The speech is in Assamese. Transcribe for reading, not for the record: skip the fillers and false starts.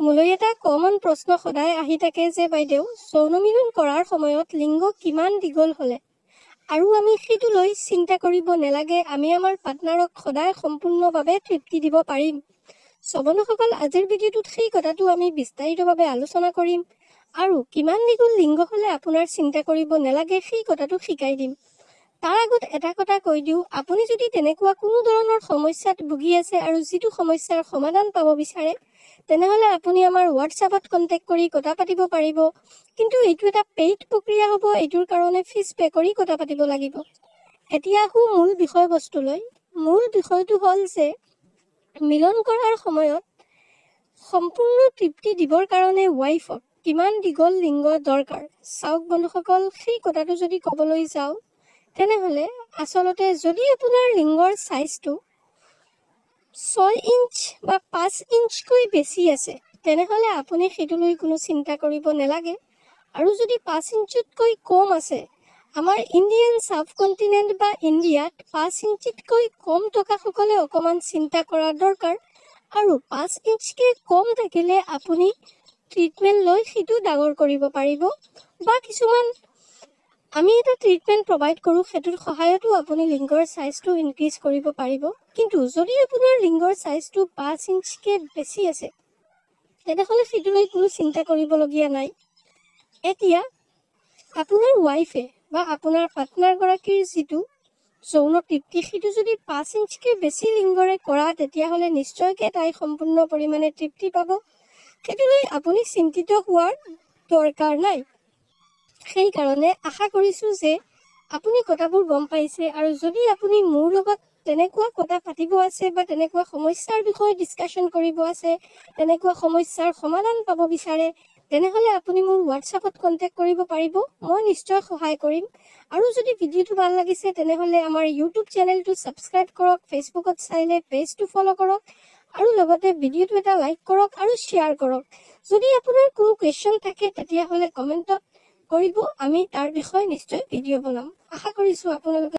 মোলৈ এটা কমন প্ৰশ্ন সদায় আহি থাকে যে বাইদেউ যৌন মিলন কৰাৰ সময়ত লিংগ কিমান দীঘল হ'লে আৰু আমি সেইটো লৈ চিন্তা কৰিব নালাগে, আমি আমাৰ পাৰ্টনাৰক সদায় সম্পূৰ্ণভাৱে তৃপ্তি দিব পাৰিম। শ্ৰৱণসকল, আজিৰ ভিডিঅ'টোত সেই কথাটো আমি বিস্তাৰিতভাৱে আলোচনা কৰিম আৰু কিমান দীঘল লিংগ হ'লে আপোনাৰ চিন্তা কৰিব নালাগে সেই কথাটো শিকাই দিম। তাৰ আগত এটা কথা কৈ দিওঁ, আপুনি যদি তেনেকুৱা কোনো ধৰণৰ সমস্যাত ভুগি আছে আৰু যিটো সমস্যাৰ সমাধান পাব বিচাৰে তেনেহ'লে আপুনি আমাৰ হোৱাটছআপত কণ্টেক্ট কৰি কথা পাতিব পাৰিব। কিন্তু এইটো এটা পেইড প্ৰক্ৰিয়া হ'ব, এইটোৰ কাৰণে ফিজ পে' কৰি কথা পাতিব লাগিব। এতিয়া আহোঁ মূল বিষয়বস্তুলৈ। মূল বিষয়টো হ'ল যে মিলন কৰাৰ সময়ত সম্পূৰ্ণ তৃপ্তি দিবৰ কাৰণে ৱাইফক কিমান দীঘল লিংগ দৰকাৰ। চাওক বন্ধুসকল, সেই কথাটো যদি ক'বলৈ যাওঁ তেনেহ'লে আচলতে যদি আপোনাৰ লিংগৰ ছাইজটো 6 ইঞ্চ বা 5 ইঞ্চকৈ বেছি আছে তেনেহ'লে আপুনি সেইটো লৈ কোনো চিন্তা কৰিব নালাগে। আৰু যদি 5 ইঞ্চতকৈ কম আছে, আমাৰ ইণ্ডিয়ান ছাবকণ্টিনেণ্ট বা ইণ্ডিয়াত 5 ইঞ্চিতকৈ কম থকাসকলে অকণমান চিন্তা কৰা দৰকাৰ। আৰু 5 ইঞ্চকৈ কম থাকিলে আপুনি ট্ৰিটমেণ্ট লৈ সেইটো ডাঙৰ কৰিব পাৰিব বা কিছুমান আমি এটা ট্ৰিটমেণ্ট প্ৰভাইড কৰোঁ, সেইটোৰ সহায়তো আপুনি লিংগৰ ছাইজটো ইনক্ৰিজ কৰিব পাৰিব। কিন্তু যদি আপোনাৰ লিংগৰ ছাইজটো 5 ইঞ্চকৈ বেছি আছে তেনেহ'লে সেইটো লৈ কোনো চিন্তা কৰিবলগীয়া নাই। এতিয়া আপোনাৰ ৱাইফে বা আপোনাৰ পাৰ্টনাৰগৰাকীৰ যিটো যৌন তৃপ্তি সেইটো যদি 5 ইঞ্চকৈ বেছি লিংগৰে কৰা তেতিয়াহ'লে নিশ্চয়কৈ তাই সম্পূৰ্ণ পৰিমাণে তৃপ্তি পাব। সেইটো লৈ আপুনি চিন্তিত হোৱাৰ দৰকাৰ নাই। সেইকাৰণে আশা কৰিছোঁ যে আপুনি কথাবোৰ গম পাইছে আৰু যদি আপুনি মোৰ লগত তেনেকুৱা কথা পাতিব আছে বা তেনেকুৱা সমস্যাৰ বিষয়ে ডিছকাশ্যন কৰিব আছে, তেনেকুৱা সমস্যাৰ সমাধান পাব বিচাৰে তেনেহ'লে আপুনি মোৰ হোৱাটছআপত কণ্টেক্ট কৰিব পাৰিব, মই নিশ্চয় সহায় কৰিম। আৰু যদি ভিডিঅ'টো ভাল লাগিছে তেনেহ'লে আমাৰ ইউটিউব চেনেলটো ছাবস্ক্ৰাইব কৰক, ফেচবুকত চাইলে পেজটো ফ'ল' কৰক আৰু লগতে ভিডিঅ'টো এটা লাইক কৰক আৰু শ্বেয়াৰ কৰক। যদি আপোনাৰ কোনো কুৱেশ্যন থাকে তেতিয়াহ'লে কমেণ্টত কৰিব, আমি তাৰ বিষয়ে নিশ্চয় ভিডিঅ' বনাম। আশা কৰিছোঁ আপোনালোকে